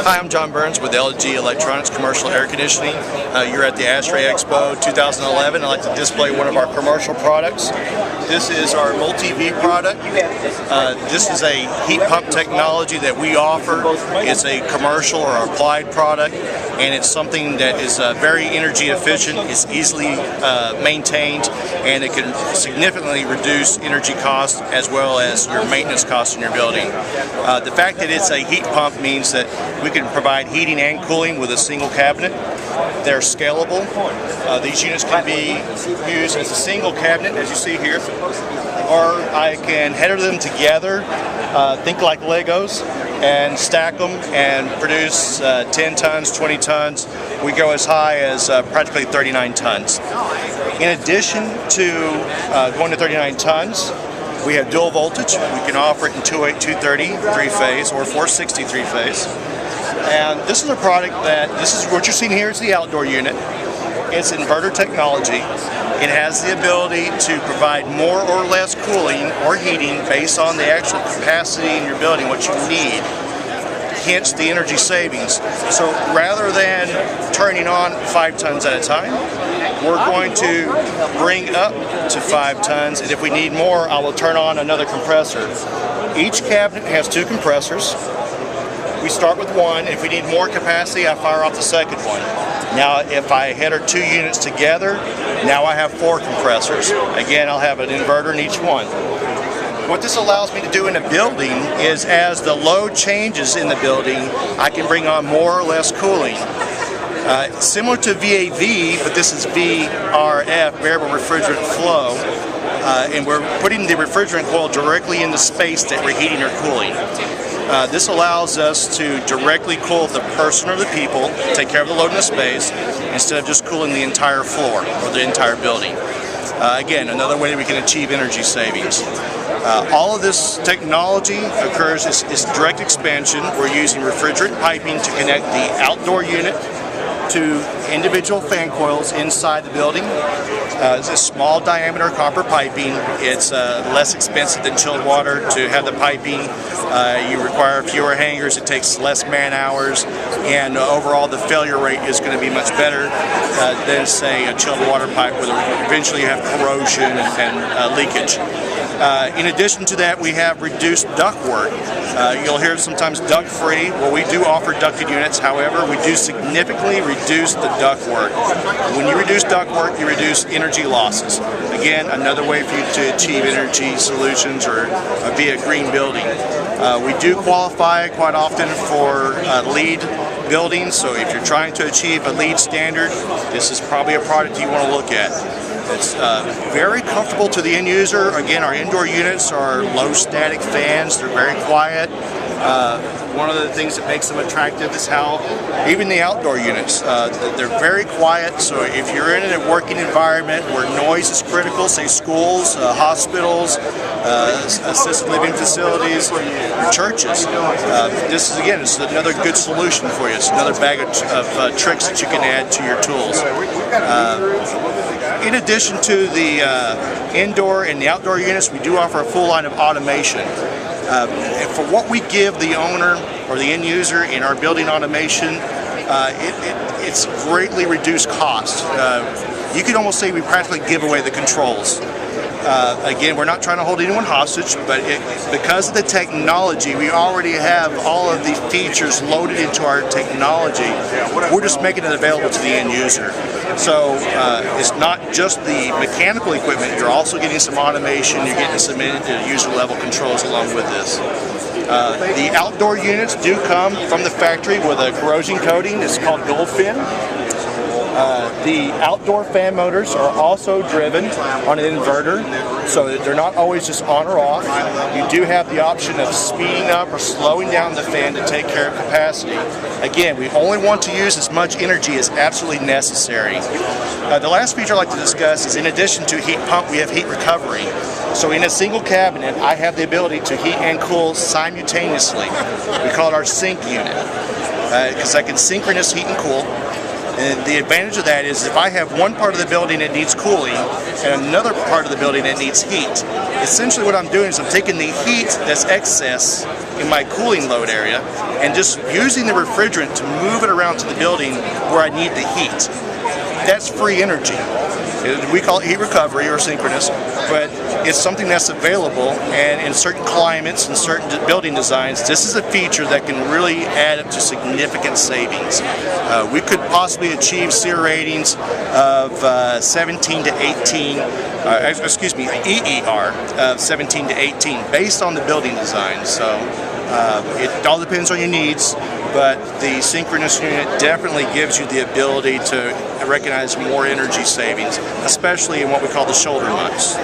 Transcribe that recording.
Hi, I'm John Burns with LG Electronics Commercial Air Conditioning. You're at the AHR Expo 2011. I'd like to display one of our commercial products. This is our multi-V product. This is a heat pump technology that we offer. It's a commercial or applied product, and it's something that is very energy efficient. It's easily maintained, and it can significantly reduce energy costs as well as your maintenance costs in your building. The fact that it's a heat pump means that we can provide heating and cooling with a single cabinet. They're scalable. These units can be used as a single cabinet, as you see here, or I can header them together, think like Legos, and stack them and produce 10 tons, 20 tons. We go as high as practically 39 tons. In addition to going to 39 tons, we have dual voltage. We can offer it in 208, 230 three-phase or 460 three-phase. And this is a product that, this is what you're seeing here is the outdoor unit. It's inverter technology. It has the ability to provide more or less cooling or heating based on the actual capacity in your building, what you need. Hence the energy savings. So rather than turning on 5 tons at a time, we're going to bring up to 5 tons, and if we need more, I will turn on another compressor. Each cabinet has 2 compressors. We start with one. If we need more capacity, I fire off the second one. Now, if I header 2 units together, now I have 4 compressors. Again, I'll have an inverter in each one. What this allows me to do in a building is, as the load changes in the building, I can bring on more or less cooling. Similar to VAV, but this is VRF, variable refrigerant flow, and we're putting the refrigerant coil directly in the space that we're heating or cooling. This allows us to directly cool the person or the people, take care of the load in the space, instead of just cooling the entire floor or the entire building. Again, another way we can achieve energy savings. All of this technology occurs is direct expansion. We're using refrigerant piping to connect the outdoor unit to individual fan coils inside the building. It's a small diameter copper piping. It's less expensive than chilled water to have the piping. You require fewer hangers, it takes less man hours, and overall the failure rate is going to be much better than, say, a chilled water pipe where eventually you have corrosion and leakage. In addition to that, we have reduced ductwork. You'll hear sometimes duct-free. Well, we do offer ducted units. However, we do significantly reduce the ductwork. When you reduce ductwork, you reduce energy losses. Again, another way for you to achieve energy solutions or via green building. We do qualify quite often for LEED buildings, so if you're trying to achieve a LEED standard, this is probably a product you want to look at. It's very comfortable to the end user. Again, our indoor units are low static fans. They're very quiet. One of the things that makes them attractive is how even the outdoor units, they're very quiet. So if you're in a working environment where noise is critical, say schools, hospitals, assisted living facilities, or churches, this is, again, it's another good solution for you. It's another bag of tricks that you can add to your tools. In addition to the indoor and the outdoor units, we do offer a full line of automation. And for what we give the owner or the end user in our building automation, it's greatly reduced cost. You could almost say we practically give away the controls. Again, we're not trying to hold anyone hostage, but because of the technology, we already have all of the features loaded into our technology. We're just making it available to the end user. So it's not just the mechanical equipment, you're also getting some automation, you're getting some user level controls along with this. The outdoor units do come from the factory with a corrosion coating. It's called Goldfin. The outdoor fan motors are also driven on an inverter, so that they're not always just on or off. You do have the option of speeding up or slowing down the fan to take care of capacity. Again, we only want to use as much energy as absolutely necessary. The last feature I'd like to discuss is, in addition to heat pump, we have heat recovery. So in a single cabinet, I have the ability to heat and cool simultaneously. We call it our sync unit, because I can synchronous heat and cool. And the advantage of that is if I have one part of the building that needs cooling and another part of the building that needs heat, essentially what I'm doing is I'm taking the heat that's excess in my cooling load area and just using the refrigerant to move it around to the building where I need the heat. That's free energy. We call it heat recovery or synchronous, but it's something that's available, and in certain climates and certain building designs, this is a feature that can really add up to significant savings. We could possibly achieve SEER ratings of 17 to 18, EER of 17 to 18 based on the building design. So it all depends on your needs, but the synchronous unit definitely gives you the ability to recognize more energy savings, especially in what we call the shoulder months.